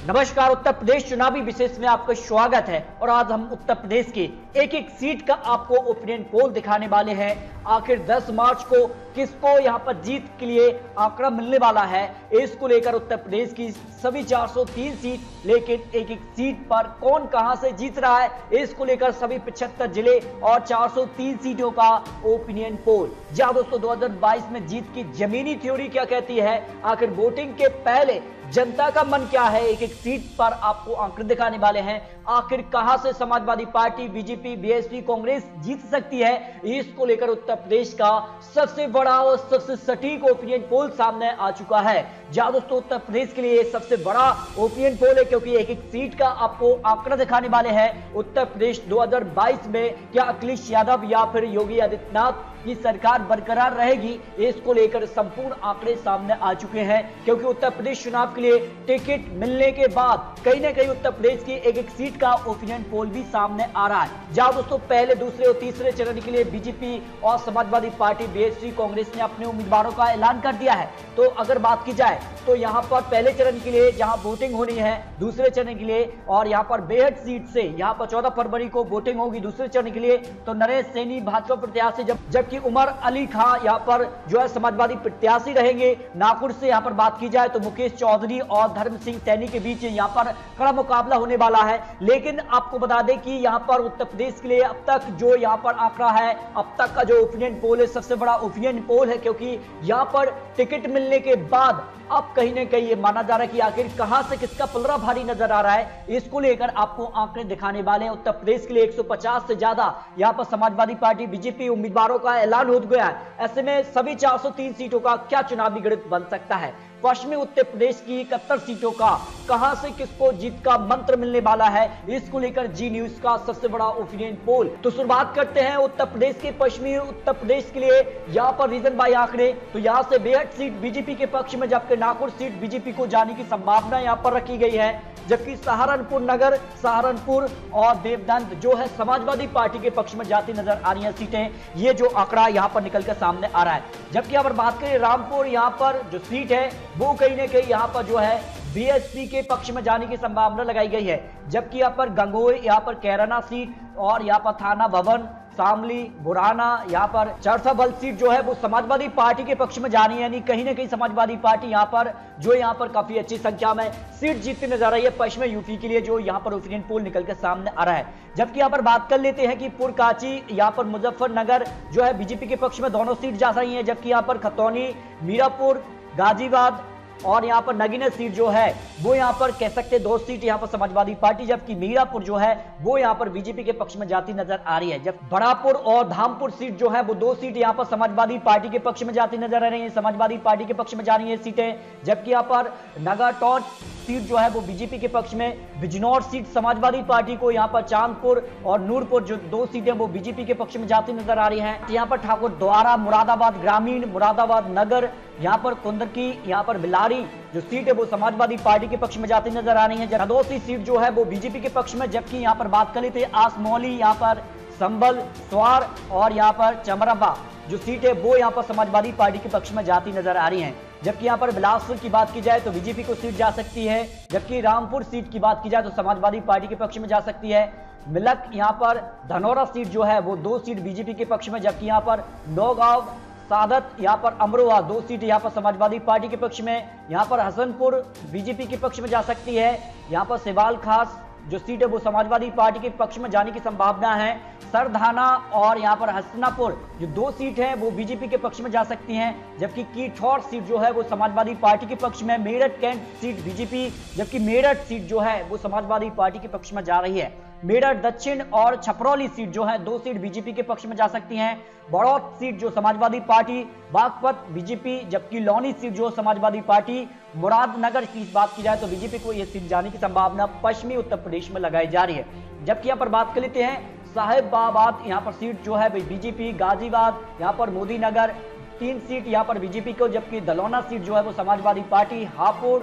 नमस्कार। उत्तर प्रदेश चुनावी विशेष में आपका स्वागत है और आज हम उत्तर प्रदेश की एक एक सीट का आपको ओपिनियन पोल दिखाने वाले हैं। आखिर 10 मार्च को किसको यहां पर जीत के लिए आंकड़ा मिलने वाला है, इसको लेकर उत्तर प्रदेश की सभी 403 सीट, लेकिन एक एक सीट पर कौन कहां से जीत रहा है, इसको लेकर सभी 75 जिले और 403 सीटों का ओपिनियन पोल। जी हां दोस्तों, 2022 में जीत की जमीनी थ्योरी क्या कहती है, आखिर वोटिंग के पहले जनता का मन क्या है, एक एक सीट पर आपको आंकड़े दिखाने वाले हैं। आखिर कहां से Samajwadi party, BJP, BSP, Congress जीत सकती है, इसको लेकर उत्तर प्रदेश का सबसे बड़ा और सबसे सटीक ओपिनियन पोल सामने आ चुका है। जहां दोस्तों उत्तर प्रदेश के लिए सबसे बड़ा ओपिनियन पोल है, क्योंकि एक एक सीट का आपको आंकड़ा दिखाने वाले हैं। उत्तर प्रदेश 2022 में क्या अखिलेश यादव या फिर योगी आदित्यनाथ की सरकार बरकरार रहेगी, इसको लेकर संपूर्ण आंकड़े सामने आ चुके हैं। क्योंकि उत्तर प्रदेश चुनाव के लिए टिकट मिलने के बाद कहीं ना कहीं उत्तर प्रदेश की एक एक सीट का ओपिनियन पोल भी सामने आ रहा है। जहां दोस्तों पहले, दूसरे और तीसरे चरण के लिए बीजेपी और समाजवादी पार्टी, बीएसपी, कांग्रेस ने अपने उम्मीदवारों का ऐलान कर दिया है। तो अगर बात की जाए तो यहां पर पहले चरण के लिए जहां वोटिंग होनी है, दूसरे चरण के लिए और यहां पर बेहद सीट से यहां पर 14 फरवरी को वोटिंग होगी दूसरे चरण के लिए, तो नरेश सैनी भाजपा प्रत्याशी, जबकि उमर अली खां यहां पर जो है समाजवादी प्रत्याशी रहेंगे। नागपुर से यहां पर बात की जाए तो मुकेश चौधरी और धर्म सिंह सैनी के बीच यहां पर कड़ा मुकाबला होने वाला है। लेकिन आपको बता दें कि यहां पर उत्तर प्रदेश के लिए अब तक जो यहां पर आंकड़ा है, अब तक का जो ओपिनियन पोल है, सबसे बड़ा ओपिनियन पोल है, क्योंकि यहां पर टिकट मिलने के बाद अब कहीं ना कहीं ये माना जा रहा है कि आखिर कहां से किसका पलड़ा भारी नजर आ रहा है, इसको लेकर आपको आंकड़े दिखाने वाले हैं। उत्तर प्रदेश के लिए 150 से ज्यादा यहां पर समाजवादी पार्टी, बीजेपी उम्मीदवारों का ऐलान हो गया है। ऐसे में सभी 403 सीटों का क्या चुनावी गणित बन सकता है, पश्चिमी उत्तर प्रदेश की 71 सीटों का कहां से किसको जीत का मंत्र मिलने वाला है, इसको लेकर जी न्यूज का सबसे बड़ा ओपिनियन पोल। तो शुरुआत करते हैं उत्तर प्रदेश के पश्चिमी उत्तर प्रदेश के लिए यहां पर रीजन बाय आंकड़े। तो यहां से बेहद सीट बीजेपी के पक्ष में, जबकि नागौर सीट बीजेपी को जाने की संभावना यहां पर रखी गई है। जबकि सहारनपुर नगर, सहारनपुर और देवदंत जो है समाजवादी पार्टी के पक्ष में जाती नजर आ रही है सीटें। ये जो आंकड़ा यहां पर निकलकर सामने आ रहा है। जबकि अगर बात करें रामपुर, यहां पर जो सीट है वो कहीं ना कहीं यहां पर जो है बीएसपी के पक्ष में जाने की संभावना लगाई गई है। जबकि यहां पर गंगोई, यहां पर कैराना सीट और यहां पर थाना भवन, शामली, बुराना, यहाँ पर चरसा बल सीट जो है वो समाजवादी पार्टी के पक्ष में जा रही है। यानी कहीं ना कहीं समाजवादी पार्टी यहाँ पर काफी अच्छी संख्या में सीट जीतती नजर आ रही है पश्चिमी यूपी के लिए, जो यहाँ पर ओपिनियन पोल निकल के सामने आ रहा है। जबकि यहाँ पर बात कर लेते हैं कि पुरकाची, यहाँ पर मुजफ्फरनगर जो है बीजेपी के पक्ष में दोनों सीट जा रही है। जबकि यहाँ पर खतौनी, मीरापुर, गाजीबाद और यहाँ पर नगीना सीट जो है वो यहाँ पर कह सकते हैं 2 सीट यहाँ पर समाजवादी पार्टी, जबकि मीरापुर जो है वो यहाँ पर बीजेपी के पक्ष में जाती नजर आ रही है। जब बड़ापुर और धामपुर सीट जो है वो 2 सीट यहाँ पर समाजवादी पार्टी के पक्ष में जाती नजर आ रही है, समाजवादी पार्टी के पक्ष में जा रही है सीटें। जबकि यहाँ पर नगाटौट सीट जो है वो बीजेपी के पक्ष में, बिजनौर सीट समाजवादी पार्टी को, यहाँ पर चांदपुर और नूरपुर जो 2 सीटें वो बीजेपी के पक्ष में जाती नजर आ रही हैं। यहाँ पर ठाकुर द्वारा, मुरादाबाद ग्रामीण, मुरादाबाद नगर, यहाँ पर कुंदकी, यहाँ पर बिलारी जो सीट है वो समाजवादी पार्टी के पक्ष में जाती नजर आ रही है। जरदोसी सीट जो है वो बीजेपी के पक्ष में। जबकि यहाँ पर बात कर लेते हैं आसमौली, यहाँ पर संबल, स्वार और यहाँ पर चमराबा जो सीट है वो यहाँ पर समाजवादी पार्टी के पक्ष में जाती नजर आ रही है। जबकि यहाँ पर बिलासपुर की बात की जाए तो बीजेपी को सीट जा सकती है। जबकि रामपुर सीट की बात की जाए तो समाजवादी पार्टी के पक्ष में जा सकती है। मिलक, यहाँ पर धनौरा सीट जो है वो 2 सीट बीजेपी के पक्ष में। जबकि यहाँ पर नौगांव, सादत, यहाँ पर अमरोहा 2 सीट यहाँ पर समाजवादी पार्टी के पक्ष में। यहाँ पर हसनपुर बीजेपी के पक्ष में जा सकती है। यहाँ पर सिवाल खास जो सीट है वो समाजवादी पार्टी के पक्ष में जाने की संभावना है। सरधाना और यहाँ पर हसनापुर जो 2 सीट है वो बीजेपी के पक्ष में जा सकती हैं। जबकि कीठौर सीट जो है वो समाजवादी पार्टी के पक्ष में। मेरठ कैंट सीट बीजेपी, जबकि मेरठ सीट जो है वो समाजवादी पार्टी के पक्ष में जा रही है। मेरठ दक्षिण और छपरौली सीट जो है 2 सीट बीजेपी के पक्ष में जा सकती हैं। बड़ौद सीट जो समाजवादी पार्टी, बागपत बीजेपी, जबकि लौनी सीट जो समाजवादी पार्टी। मुरादनगर की बात की जाए तो बीजेपी को यह सीट जाने की संभावना पश्चिमी उत्तर प्रदेश में लगाई जा रही है। जबकि यहाँ पर बात कर लेते हैं साहिबाबाद, यहाँ पर सीट जो है बीजेपी। गाजीबाद, यहाँ पर मोदी नगर 3 सीट यहाँ पर बीजेपी को, जबकि दलौना सीट जो है वो समाजवादी पार्टी। हापुड़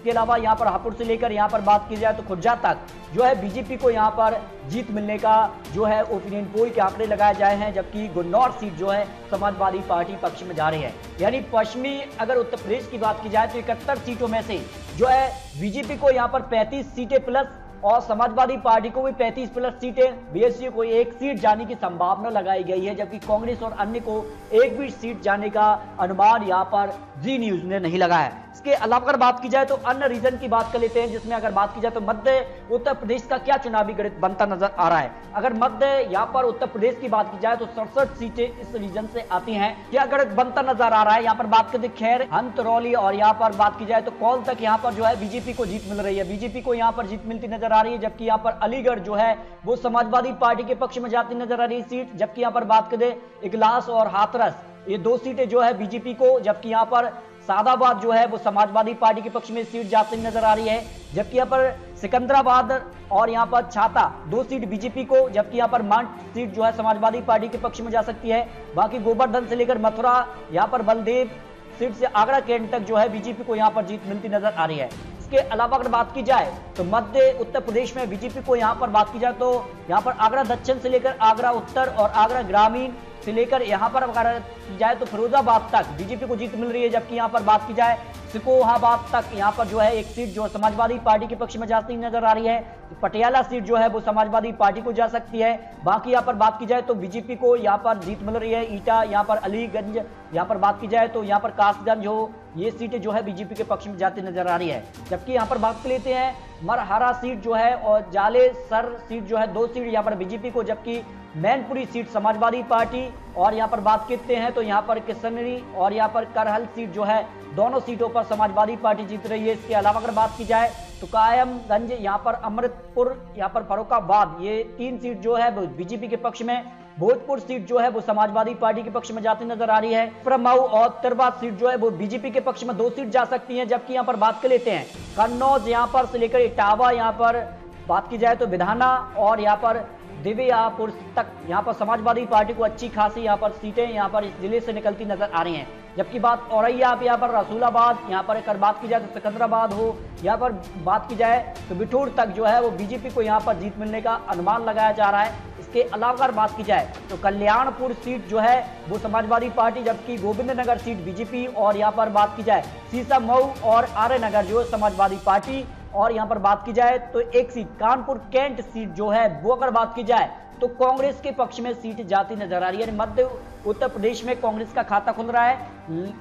इसके अलावा यहाँ पर हापुड़ से लेकर यहाँ पर बात की जाए तो खुर्जा तक जो है बीजेपी को यहाँ पर जीत मिलने का जो है ओपिनियन पोल के आंकड़े लगाए जाए हैं, जबकि गुन्नौर सीट जो है समाजवादी पार्टी पक्ष में जा रही है। यानी पश्चिमी अगर उत्तर प्रदेश की बात की जाए तो 71 सीटों में से जो है बीजेपी को यहाँ पर 35 सीटें प्लस और समाजवादी पार्टी को भी 35 प्लस सीटें, बीएसपी को एक सीट जाने की संभावना लगाई गई है, जबकि कांग्रेस और अन्य को एक भी सीट जाने का अनुमान यहां पर जी न्यूज ने नहीं लगाया है। इसके अलावा अगर बात की जाए तो अन्य रीजन की बात कर लेते हैं, जिसमें अगर बात की जाए तो मध्य उत्तर प्रदेश का क्या चुनावी गणित बनता नजर आ रहा है। अगर मध्य यहाँ पर उत्तर प्रदेश की बात की जाए तो 67 सीटें इस रीजन से आती हैं, क्या गणित बनता नजर आ रहा है। यहाँ पर बात करते खैर हंतरौली और यहाँ पर बात की जाए तो कौल तक यहाँ पर जो है बीजेपी को जीत मिल रही है, बीजेपी को यहाँ पर जीत मिलती नजर आ रही है, जबकि यहाँ पर अलीगढ़ जो है वो समाजवादी पार्टी के पक्ष में जाती नजर आ रही है सीट। जबकि यहाँ पर बात करें इगलास और हाथरस, ये 2 सीटें जो है बीजेपी को, जबकि यहाँ पर सादाबाद जो है वो समाजवादी पार्टी के पक्ष में सीट जाती नजर आ रही है। जबकि यहाँ पर सिकंदराबाद और यहाँ पर छाता 2 सीट बीजेपी को, जबकि यहाँ पर मांड सीट जो है समाजवादी पार्टी के पक्ष में जा सकती है। बाकी गोवर्धन से लेकर मथुरा, यहाँ पर बलदेव सीट से आगरा कैंट तक जो है बीजेपी को यहाँ पर जीत मिलती नजर आ रही है। इसके अलावा अगर बात की जाए तो मध्य उत्तर प्रदेश में बीजेपी को यहाँ पर बात की जाए तो यहाँ पर आगरा दक्षिण से लेकर आगरा उत्तर और आगरा ग्रामीण से लेकर यहाँ पर अगर की जाए तो फिरोजाबाद तक बीजेपी को जीत मिल रही है। जबकि यहाँ पर बात की जाए सिकोहाबाद तक यहाँ पर जो है एक सीट जो समाजवादी पार्टी के पक्ष में जाती नजर आ रही है। पटियाला सीट जो है वो समाजवादी पार्टी को जा सकती है। बाकी यहाँ पर बात की जाए तो बीजेपी को यहाँ पर जीत मिल रही है। ईटा, यहाँ पर अलीगंज, यहाँ पर बात की जाए तो यहाँ पर कासगंज हो, ये सीटें जो है बीजेपी के पक्ष में जाती नजर आ रही है। जबकि यहाँ पर बात कर लेते हैं मरहरा सीट जो है और जालेसर सीट जो है 2 सीट यहाँ पर बीजेपी को, जबकि मैनपुरी सीट समाजवादी पार्टी। और यहाँ पर बात करते हैं तो यहाँ पर किशनरी और यहाँ पर करहल सीट जो है दोनों सीटों पर समाजवादी पार्टी जीत रही है। इसके अलावा अगर बात की जाए तो कायमगंज, यहाँ पर अमृतपुर, यहाँ पर फर्रुखाबाद, ये 3 सीट जो है बीजेपी के पक्ष में। भोजपुर सीट जो है वो समाजवादी पार्टी के पक्ष में जाती नजर आ रही है। प्रमाऊ और तिरवा सीट जो है वो बीजेपी के पक्ष में 2 सीट जा सकती हैं। जबकि यहाँ पर बात कर लेते हैं कन्नौज, यहाँ पर से लेकर इटावा, यहाँ पर बात की जाए तो विधाना और यहाँ पर दिव्यापुर तक यहाँ पर समाजवादी पार्टी को अच्छी खासी यहाँ पर सीटें यहाँ पर इस जिले से निकलती नजर आ रही हैं। जबकि बात औरैया, यहाँ पर रसूलाबाद, यहाँ पर अगर बात की जाए तो सिकंदराबाद हो, यहाँ पर बात की जाए तो बिठूर तक जो है वो बीजेपी को यहाँ पर जीत मिलने का अनुमान लगाया जा रहा है। इसके अलावा अगर बात की जाए तो कल्याणपुर सीट जो है वो समाजवादी पार्टी, जबकि गोविंदनगर सीट बीजेपी। और यहाँ पर बात की जाए सीसामऊ और आर्यनगर जो है समाजवादी पार्टी। और यहाँ पर बात की जाए तो एक सीट कानपुर कैंट सीट जो है वो अगर बात की जाए तो कांग्रेस के पक्ष में सीट जाती नजर आ रही है। मध्य उत्तर प्रदेश में कांग्रेस का खाता खुल रहा है,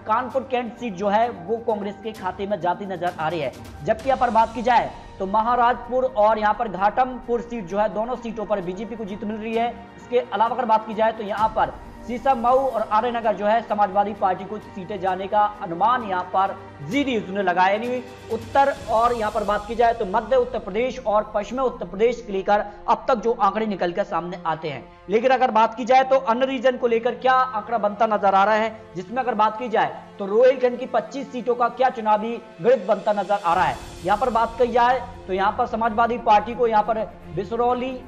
कानपुर कैंट सीट जो है वो कांग्रेस के खाते में जाती नजर आ रही है। जबकि यहाँ पर बात की जाए तो महाराजपुर और यहाँ पर घाटमपुर सीट जो है दोनों सीटों पर बीजेपी को जीत मिल रही है। इसके अलावा अगर बात की जाए तो यहाँ पर सीसामऊ और आर्यनगर जो है समाजवादी पार्टी को सीटें जाने का अनुमान यहाँ पर जी न्यूज ने लगाया। यानी उत्तर और यहाँ पर बात की जाए तो मध्य उत्तर प्रदेश और पश्चिमी उत्तर प्रदेश के लेकर अब तक जो आंकड़े निकलकर सामने आते हैं। लेकिन अगर बात की जाए तो अन्य रीजन को लेकर क्या आंकड़ा बनता नजर आ रहा है, जिसमें अगर बात की जाए तो रोहिलखंड की 25 सीटों का क्या चुनावी गणित बनता नजर आ रहा है। यहाँ पर बात की जाए तो यहाँ पर समाजवादी पार्टी को यहाँ पर बिसरौली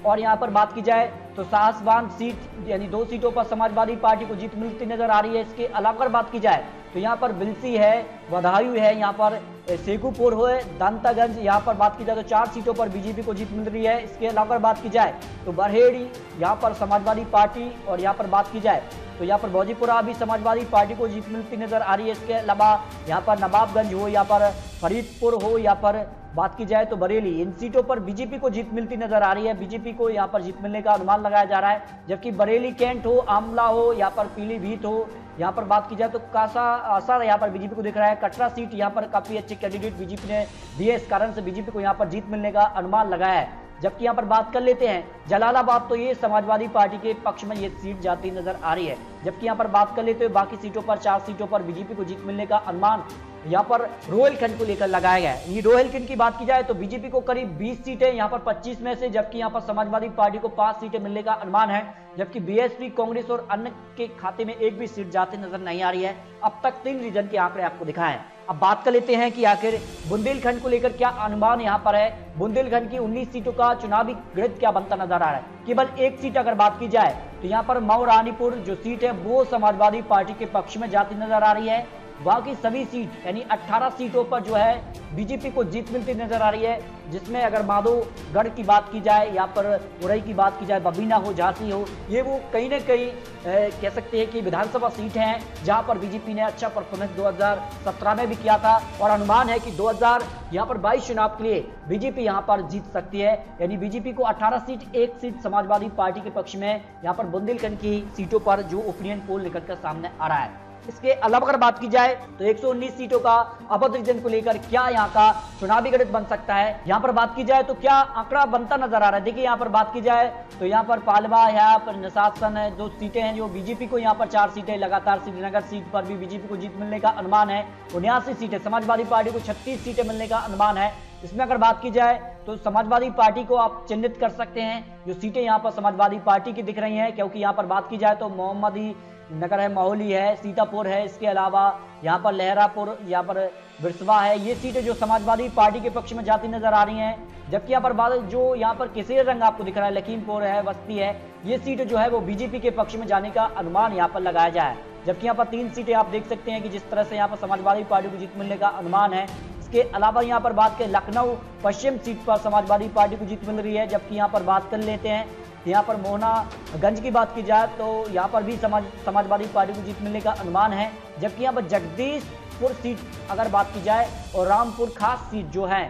और यहाँ पर बात की जाए तो साहसवान सीट यानी 2 सीटों पर समाजवादी पार्टी को जीत मिलती नजर आ रही है। इसके अलावा अगर बात की जाए तो यहाँ पर बिलसी है, बदायूं है, यहाँ पर शेखुपुर हो, दंतागंज, यहाँ पर बात की जाए तो 4 सीटों पर बीजेपी को जीत मिल रही है। इसके अलावा अगर बात की जाए तो बरहेड़ी यहाँ पर समाजवादी पार्टी। और यहाँ पर बात की जाए तो यहाँ पर भौजीपुरा भी समाजवादी पार्टी को जीत मिलती नजर आ रही है। इसके अलावा यहाँ पर नवाबगंज हो, यहाँ पर फरीदपुर हो, यहाँ पर बात की जाए तो बरेली, इन सीटों पर बीजेपी को जीत मिलती नजर आ रही है। बीजेपी को यहाँ पर जीत मिलने का अनुमान लगाया जा रहा है। जबकि बरेली कैंट हो, आमला हो, यहाँ पर पीलीभीत हो, यहाँ पर बात की जाए तो कासा आसार यहाँ पर बीजेपी को दिख रहा है। कटरा सीट यहाँ पर काफी अच्छे कैंडिडेट बीजेपी ने दिए, इस कारण से बीजेपी को यहाँ पर जीत मिलने का अनुमान लगाया है। जबकि यहाँ पर बात कर लेते हैं जलालाबाद, तो ये समाजवादी पार्टी के पक्ष में ये सीट जाती नजर आ रही है। जबकि यहाँ पर बात कर लेते हैं बाकी सीटों पर 4 सीटों पर बीजेपी को जीत मिलने का अनुमान यहाँ पर रोहिलखंड को लेकर लगाया गया है। ये रोहिलखंड की बात की जाए तो बीजेपी को करीब 20 सीटें यहाँ पर 25 में से, जबकि यहाँ पर समाजवादी पार्टी को 5 सीटें मिलने का अनुमान है। जबकि बीएसपी, कांग्रेस और अन्य के खाते में एक भी सीट जाती नजर नहीं आ रही है। अब तक 3 रीजन के आंकड़े आपको दिखाए। अब बात कर लेते हैं कि आखिर बुंदेलखंड को लेकर क्या अनुमान यहाँ पर है। बुंदेलखंड की 19 सीटों का चुनावी गणित क्या बनता नजर आ रहा है। केवल एक सीट अगर बात की जाए तो यहाँ पर मऊ रानीपुर जो सीट है वो समाजवादी पार्टी के पक्ष में जाती नजर आ रही है। बाकी सभी सीट यानी 18 सीटों पर जो है बीजेपी को जीत मिलती नजर आ रही है, जिसमें अगर माधोगढ़ की बात की जाए, यहाँ पर उरई की बात की जाए, बबीना हो, झांसी हो, ये वो कहीं ना कहीं कह सकते हैं कि विधानसभा सीट हैं जहां पर बीजेपी ने अच्छा परफॉर्मेंस 2017 में भी किया था और अनुमान है कि 2022 चुनाव के लिए बीजेपी यहां पर जीत सकती है। यानी बीजेपी को 18 सीट, एक सीट समाजवादी पार्टी के पक्ष में यहां पर बुंदेलखंड की सीटों पर जो ओपिनियन पोल निकलकर सामने आ रहा है। इसके अलावा अगर बात की जाए तो 119 सीटों का अवध रीजन को लेकर क्या यहाँ का चुनावी गणित बन सकता है, यहाँ पर बात की जाए तो क्या आंकड़ा बनता नजर आ रहा है। देखिए यहाँ पर बात की जाए तो यहाँ पर पालवा, यहाँ पर निशासन है, जो सीटें हैं जो बीजेपी को यहाँ पर 4 सीटें लगातार, श्रीनगर सीट पर भी बीजेपी को जीत मिलने का अनुमान है। 79 सीटें, समाजवादी पार्टी को 36 सीटें मिलने का अनुमान है। इसमें अगर बात की जाए तो समाजवादी पार्टी को आप चिन्हित कर सकते हैं, जो सीटें यहाँ पर समाजवादी पार्टी की दिख रही हैं, क्योंकि यहाँ पर बात की जाए तो मोहम्मदी नगर है, माहौली है, सीतापुर है, इसके अलावा यहाँ पर लहरापुर, यहाँ पर बिरसवा है, ये सीटें जो समाजवादी पार्टी के पक्ष में जाती नजर आ रही हैं। जबकि यहाँ पर बात जो यहाँ पर केसरी रंग आपको दिख रहा है, लखीमपुर है, बस्ती है, ये सीटें जो है वो बीजेपी के पक्ष में जाने का अनुमान यहाँ पर लगाया जाए। जबकि यहाँ पर 3 सीटें आप देख सकते हैं कि जिस तरह से यहाँ पर समाजवादी पार्टी को जीत मिलने का अनुमान है। इसके अलावा यहाँ पर बात करें लखनऊ पश्चिम सीट पर समाजवादी पार्टी को जीत मिल रही है। जबकि यहाँ पर बात कर लेते हैं यहाँ पर मोहनागंज की बात की जाए तो यहाँ पर भी समाजवादी पार्टी को जीत मिलने का अनुमान है। जबकि यहाँ पर जगदीशपुर सीट अगर बात की जाए और रामपुर खास सीट जो है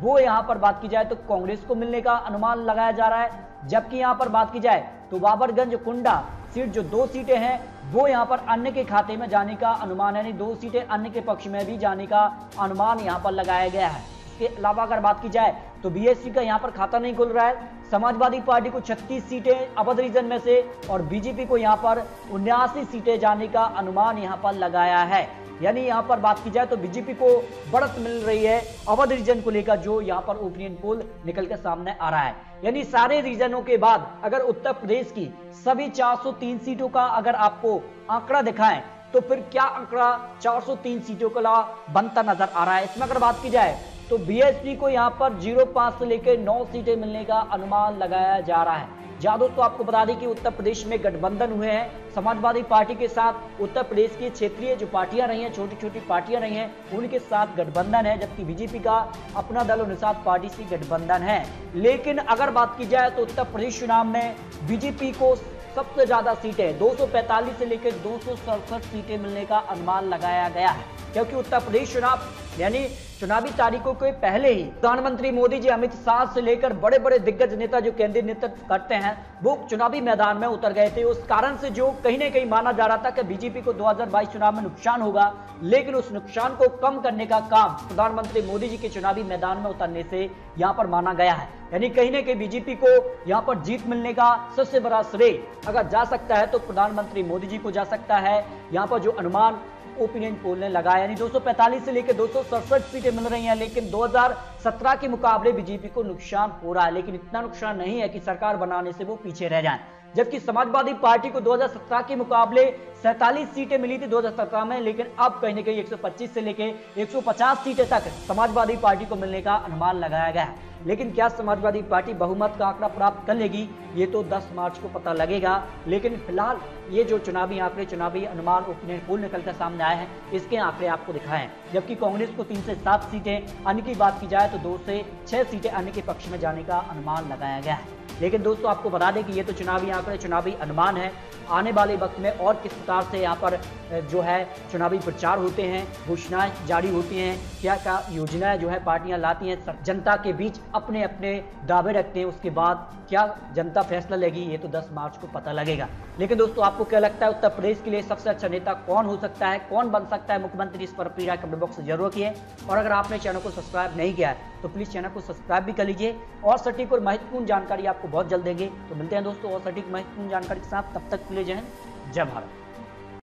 वो यहाँ पर बात की जाए तो कांग्रेस को मिलने का अनुमान लगाया जा रहा है। जबकि यहाँ पर बात की जाए तो बाबरगंज कुंडा सीट जो 2 सीटें हैं वो यहाँ पर अन्य के खाते में जाने का अनुमान है, यानी 2 सीटें अन्य के पक्ष में भी जाने का अनुमान यहाँ पर लगाया गया है। इसके अलावा अगर बात की जाए तो बीएसपी का यहाँ पर खाता नहीं खुल रहा है। समाजवादी पार्टी को 36 सीटें अवध रीजन में से और बीजेपी को यहाँ पर 79 सीटें जाने का अनुमान यहाँ पर लगाया है। यानी यहाँ पर बात की जाए तो बीजेपी को बढ़त मिल रही है अवध रीजन को लेकर, जो यहाँ पर ओपिनियन पोल निकल के सामने आ रहा है। यानी सारे रीजनों के बाद अगर उत्तर प्रदेश की सभी 403 सीटों का अगर आपको आंकड़ा दिखाएं तो फिर क्या आंकड़ा 403 सीटों का बनता नजर आ रहा है। इसमें अगर बात की जाए तो बीएसपी को यहाँ पर 05 से लेकर 9 सीटें मिलने का अनुमान लगाया जा रहा है। दोस्तों आपको बता दें कि उत्तर प्रदेश में गठबंधन हुए हैं समाजवादी पार्टी के साथ। उत्तर प्रदेश की क्षेत्रीय जो पार्टियां रही हैं, छोटी छोटी पार्टियां रही हैं, उनके साथ गठबंधन है। जबकि बीजेपी का अपना दल और निषाद पार्टी से गठबंधन है। लेकिन अगर बात की जाए तो उत्तर प्रदेश चुनाव में बीजेपी को सबसे ज्यादा सीटें 245 से लेकर 267 सीटें मिलने का अनुमान लगाया गया है, क्योंकि उत्तर प्रदेश चुनाव यानी चुनावी तारीखों के पहले ही प्रधानमंत्री मोदी जी अमित शाह से लेकर बड़े बड़े दिग्गज नेता जो केंद्रीय नेतृत्व करते हैं वो चुनावी मैदान में उतर गए थे। उस कारण से जो कहीं ना कहीं माना जा रहा था कि बीजेपी को 2022 चुनाव में नुकसान होगा, लेकिन उस नुकसान को कम करने का काम प्रधानमंत्री मोदी जी के चुनावी मैदान में उतरने से यहाँ पर माना गया है। यानी कहीं ना कहीं बीजेपी को यहाँ पर जीत मिलने का सबसे बड़ा श्रेय अगर जा सकता है तो प्रधानमंत्री मोदी जी को जा सकता है। यहाँ पर जो अनुमान ओपिनियन पोल ने लगाया, यानी 245 से लेकर 267 सीटें मिल रही हैं, लेकिन 2017 के मुकाबले बीजेपी को नुकसान हो रहा है। लेकिन इतना नुकसान नहीं है कि सरकार बनाने से वो पीछे रह जाएं। जबकि समाजवादी पार्टी को 2017 के मुकाबले 47 सीटें मिली थी 2017 में, लेकिन अब कहीं ना कहीं 125 से लेकर 150 सीटें तक समाजवादी पार्टी को मिलने का अनुमान लगाया गया है। लेकिन क्या समाजवादी पार्टी बहुमत का आंकड़ा प्राप्त कर लेगी, ये तो 10 मार्च को पता लगेगा। लेकिन फिलहाल ये जो चुनावी आंकड़े, चुनावी अनुमान ओपिनियन पोल निकलकर सामने आए हैं, इसके आंकड़े आपको दिखाए हैं। जबकि कांग्रेस को 3 से 7 सीटें, अन्य की बात की जाए तो 2 से 6 सीटें अन्य के पक्ष में जाने का अनुमान लगाया गया है। लेकिन दोस्तों आपको बता दें कि ये तो चुनावी आंकड़े, चुनावी अनुमान है। आने वाले वक्त में और किस प्रकार से यहाँ पर जो है चुनावी प्रचार होते हैं, घोषणाएं जारी होती हैं, क्या क्या योजनाएं जो है पार्टियां लाती हैं, जनता के बीच अपने अपने दावे रखते हैं, उसके बाद क्या जनता फैसला लेगी, ये तो 10 मार्च को पता लगेगा। लेकिन दोस्तों आपको क्या लगता है उत्तर प्रदेश के लिए सबसे अच्छा नेता कौन हो सकता है, कौन बन सकता है मुख्यमंत्री, इस पर अपनी राय कमेंट बॉक्स में जरूर किए। और अगर आपने चैनल को सब्सक्राइब नहीं किया है तो प्लीज चैनल को सब्सक्राइब भी कर लीजिए। और सटीक और महत्वपूर्ण जानकारी आपको बहुत जल्द देंगे। तो मिलते हैं दोस्तों और सटीक महत्वपूर्ण जानकारी के साथ, तब तक के लिए जय हिंद, जय भारत।